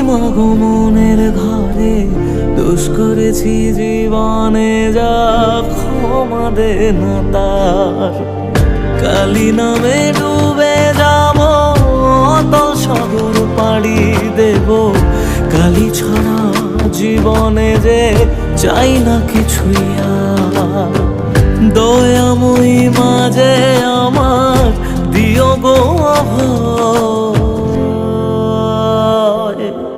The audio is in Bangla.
মাগো মনের ঘরে দোষ করেছি জীবনে, যা ক্ষমা দে না তার। কালী নামে ডুবে যাব, অতল সাগর পাড়ি দেব, কালী ছাড়া জীবনে যে চাই না কিছুই আর। দয়াময়ী মাঝে আমার দিও গো অভয়,